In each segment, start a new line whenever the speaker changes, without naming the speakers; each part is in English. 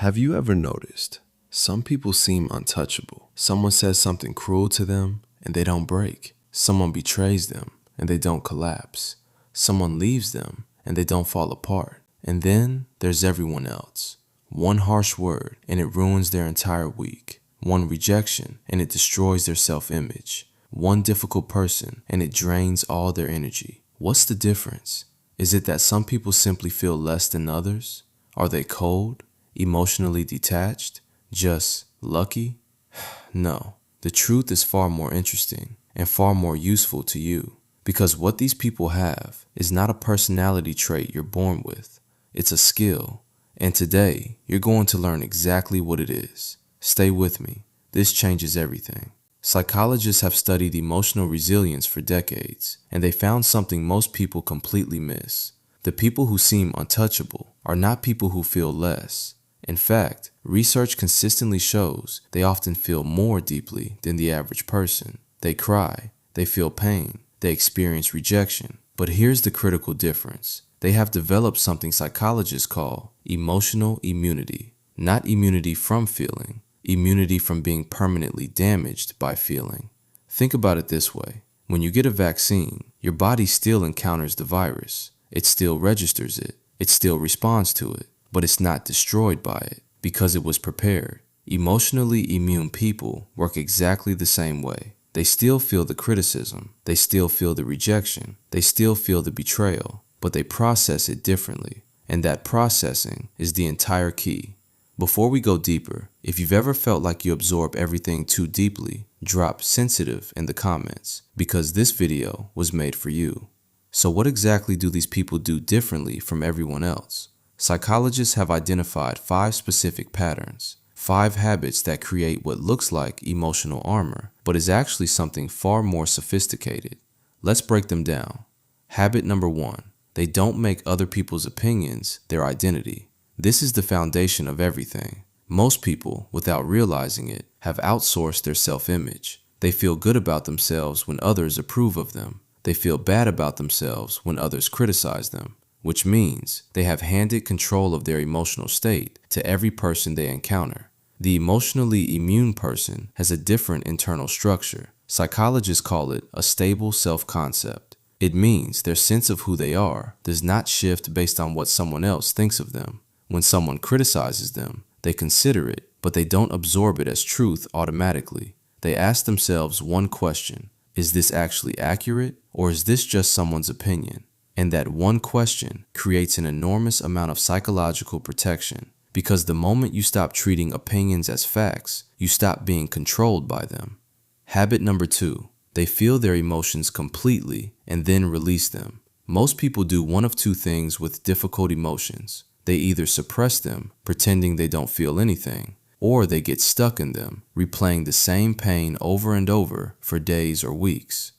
Have you ever noticed some people seem untouchable? Someone says something cruel to them and they don't break. Someone betrays them and they don't collapse. Someone leaves them and they don't fall apart. And then there's everyone else. One harsh word and it ruins their entire week. One rejection and it destroys their self-image. One difficult person and it drains all their energy. What's the difference? Is it that some people simply feel less than others? Are they cold? Emotionally detached? Just lucky? No. The truth is far more interesting and far more useful to you, because what these people have is not a personality trait you're born with. It's a skill, and today you're going to learn exactly what it is. Stay with me. This changes everything. Psychologists have studied emotional resilience for decades, and they found something most people completely miss. The people who seem untouchable are not people who feel less. In fact, research consistently shows they often feel more deeply than the average person. They cry, they feel pain, they experience rejection. But here's the critical difference. They have developed something psychologists call emotional immunity. Not immunity from feeling, immunity from being permanently damaged by feeling. Think about it this way. When you get a vaccine, your body still encounters the virus. It still registers it. It still responds to it. But it's not destroyed by it because it was prepared. Emotionally immune people work exactly the same way. They still feel the criticism. They still feel the rejection. They still feel the betrayal, but they process it differently. And that processing is the entire key. Before we go deeper, if you've ever felt like you absorb everything too deeply, drop sensitive in the comments, because this video was made for you. So what exactly do these people do differently from everyone else? Psychologists have identified 5 specific patterns, 5 habits that create what looks like emotional armor, but is actually something far more sophisticated. Let's break them down. Habit number 1. They don't make other people's opinions their identity. This is the foundation of everything. Most people, without realizing it, have outsourced their self-image. They feel good about themselves when others approve of them. They feel bad about themselves when others criticize them, which means they have handed control of their emotional state to every person they encounter. The emotionally immune person has a different internal structure. Psychologists call it a stable self-concept. It means their sense of who they are does not shift based on what someone else thinks of them. When someone criticizes them, they consider it, but they don't absorb it as truth automatically. They ask themselves one question: is this actually accurate, or is this just someone's opinion? And that one question creates an enormous amount of psychological protection, because the moment you stop treating opinions as facts, you stop being controlled by them. Habit number 2. They feel their emotions completely and then release them. Most people do one of 2 things with difficult emotions. They either suppress them, pretending they don't feel anything, or they get stuck in them, replaying the same pain over and over for days or weeks.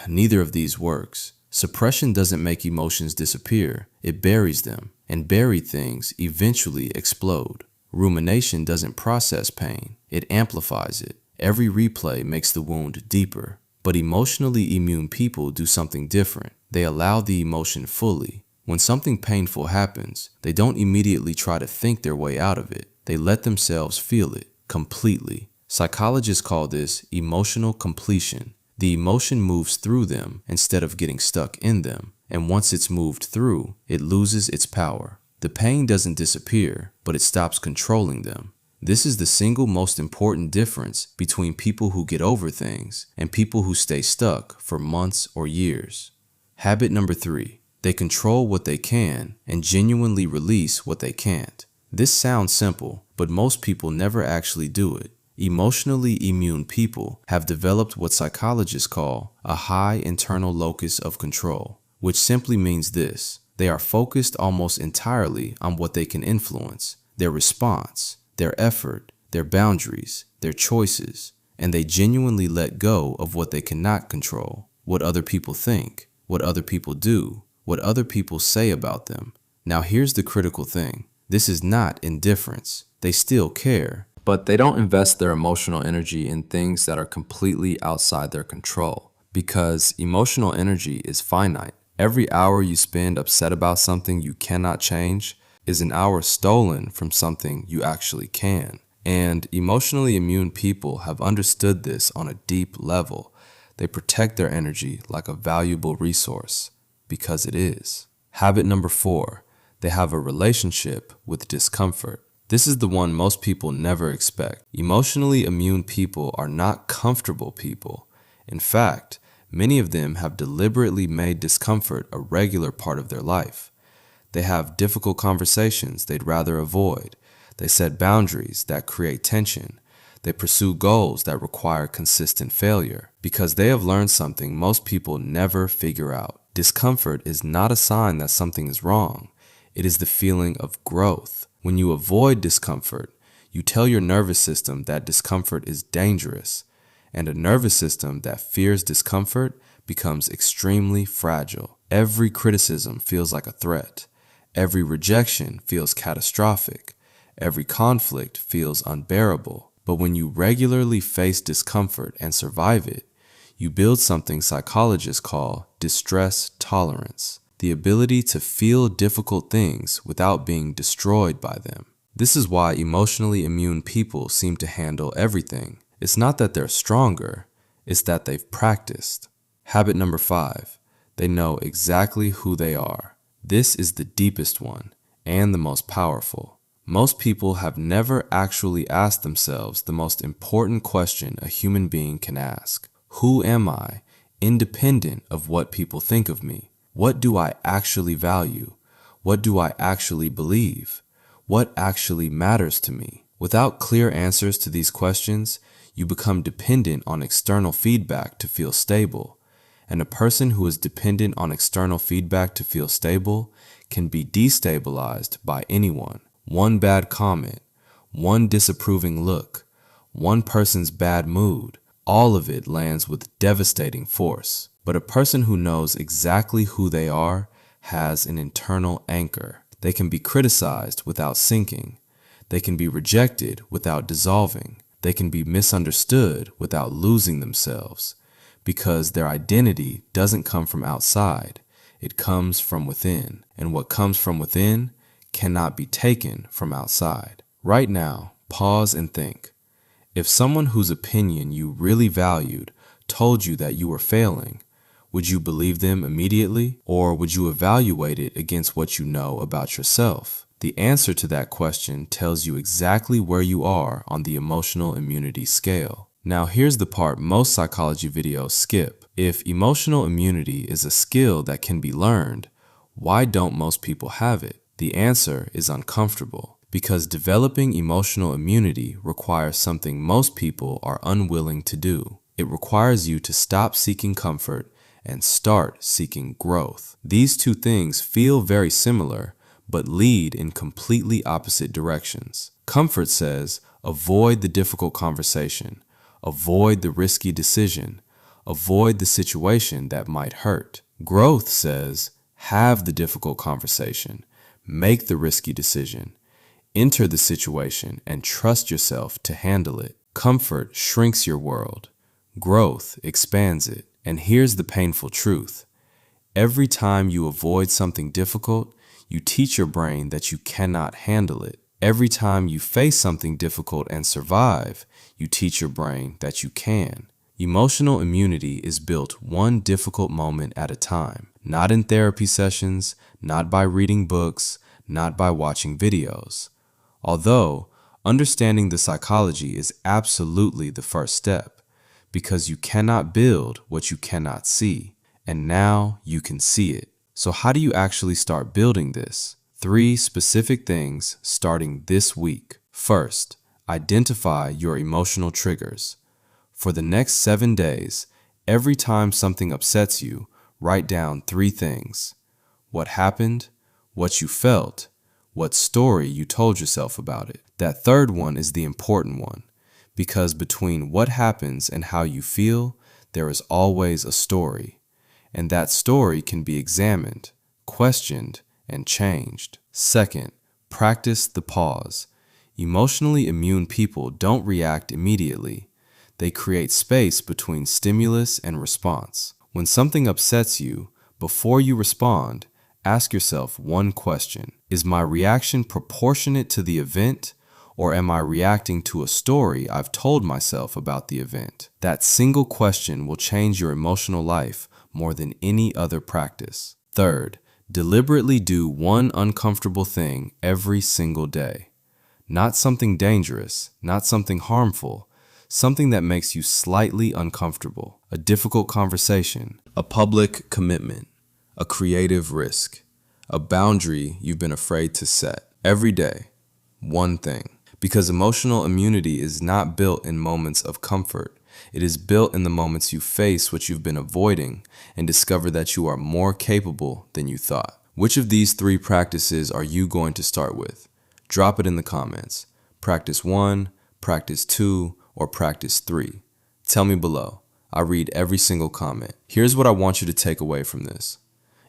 Neither of these works. Suppression doesn't make emotions disappear, it buries them, and buried things eventually explode. Rumination doesn't process pain, it amplifies it. Every replay makes the wound deeper. But emotionally immune people do something different. They allow the emotion fully. When something painful happens, they don't immediately try to think their way out of it. They let themselves feel it completely. Psychologists call this emotional completion. The emotion moves through them instead of getting stuck in them, and once it's moved through, it loses its power. The pain doesn't disappear, but it stops controlling them. This is the single most important difference between people who get over things and people who stay stuck for months or years. Habit number 3. They control what they can and genuinely release what they can't. This sounds simple, but most people never actually do it. Emotionally immune people have developed what psychologists call a high internal locus of control, which simply means this: they are focused almost entirely on what they can influence, their response, their effort, their boundaries, their choices, and they genuinely let go of what they cannot control, what other people think, what other people do, what other people say about them. Now here's the critical thing. This is not indifference. They still care, but they don't invest their emotional energy in things that are completely outside their control, because emotional energy is finite. Every hour you spend upset about something you cannot change is an hour stolen from something you actually can. And emotionally immune people have understood this on a deep level. They protect their energy like a valuable resource, because it is. Habit number 4, they have a relationship with discomfort. This is the one most people never expect. Emotionally immune people are not comfortable people. In fact, many of them have deliberately made discomfort a regular part of their life. They have difficult conversations they'd rather avoid. They set boundaries that create tension. They pursue goals that require consistent failure because they have learned something most people never figure out. Discomfort is not a sign that something is wrong. It is the feeling of growth. When you avoid discomfort, you tell your nervous system that discomfort is dangerous, and a nervous system that fears discomfort becomes extremely fragile. Every criticism feels like a threat. Every rejection feels catastrophic. Every conflict feels unbearable. But when you regularly face discomfort and survive it, you build something psychologists call distress tolerance, the ability to feel difficult things without being destroyed by them. This is why emotionally immune people seem to handle everything. It's not that they're stronger, it's that they've practiced. Habit number 5, they know exactly who they are. This is the deepest one and the most powerful. Most people have never actually asked themselves the most important question a human being can ask. Who am I, independent of what people think of me? What do I actually value? What do I actually believe? What actually matters to me? Without clear answers to these questions, you become dependent on external feedback to feel stable. And a person who is dependent on external feedback to feel stable can be destabilized by anyone. One bad comment, one disapproving look, one person's bad mood, all of it lands with devastating force. But a person who knows exactly who they are has an internal anchor. They can be criticized without sinking. They can be rejected without dissolving. They can be misunderstood without losing themselves, because their identity doesn't come from outside. It comes from within. And what comes from within cannot be taken from outside. Right now, pause and think. If someone whose opinion you really valued told you that you were failing, would you believe them immediately, or would you evaluate it against what you know about yourself? The answer to that question tells you exactly where you are on the emotional immunity scale. Now here's the part most psychology videos skip. If emotional immunity is a skill that can be learned, why don't most people have it? The answer is uncomfortable, because developing emotional immunity requires something most people are unwilling to do. It requires you to stop seeking comfort and start seeking growth. These two things feel very similar, but lead in completely opposite directions. Comfort says, avoid the difficult conversation, avoid the risky decision, avoid the situation that might hurt. Growth says, have the difficult conversation, make the risky decision, enter the situation, and trust yourself to handle it. Comfort shrinks your world. Growth expands it. And here's the painful truth. Every time you avoid something difficult, you teach your brain that you cannot handle it. Every time you face something difficult and survive, you teach your brain that you can. Emotional immunity is built one difficult moment at a time, not in therapy sessions, not by reading books, not by watching videos. Although, understanding the psychology is absolutely the first step, because you cannot build what you cannot see, and now you can see it. So how do you actually start building this? 3 specific things starting this week. First, identify your emotional triggers. For the next 7 days, every time something upsets you, write down 3 things. What happened, what you felt, what story you told yourself about it. That third one is the important one, because between what happens and how you feel, there is always a story. And that story can be examined, questioned, and changed. Second, practice the pause. Emotionally immune people don't react immediately. They create space between stimulus and response. When something upsets you, before you respond, ask yourself one question. Is my reaction proportionate to the event, or am I reacting to a story I've told myself about the event? That single question will change your emotional life more than any other practice. Third, deliberately do one uncomfortable thing every single day. Not something dangerous, not something harmful, something that makes you slightly uncomfortable. A difficult conversation, a public commitment, a creative risk, a boundary you've been afraid to set. Every day, one thing. Because emotional immunity is not built in moments of comfort. It is built in the moments you face what you've been avoiding and discover that you are more capable than you thought. Which of these 3 practices are you going to start with? Drop it in the comments. Practice 1, practice 2, or practice 3. Tell me below. I read every single comment. Here's what I want you to take away from this.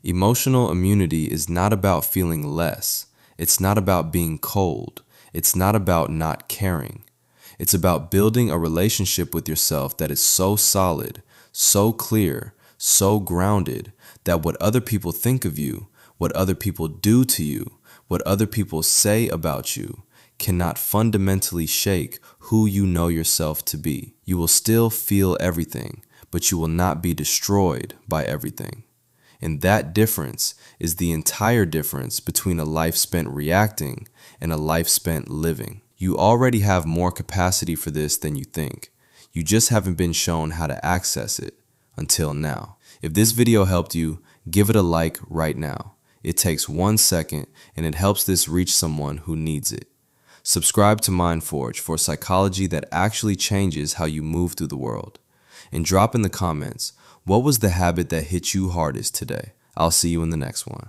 Emotional immunity is not about feeling less. It's not about being cold. It's not about not caring. It's about building a relationship with yourself that is so solid, so clear, so grounded that what other people think of you, what other people do to you, what other people say about you cannot fundamentally shake who you know yourself to be. You will still feel everything, but you will not be destroyed by everything. And that difference is the entire difference between a life spent reacting and a life spent living. You already have more capacity for this than you think. You just haven't been shown how to access it until now. If this video helped you, give it a like right now. It takes 1 second and it helps this reach someone who needs it. Subscribe to MindForge for psychology that actually changes how you move through the world. And drop in the comments, what was the habit that hit you hardest today? I'll see you in the next one.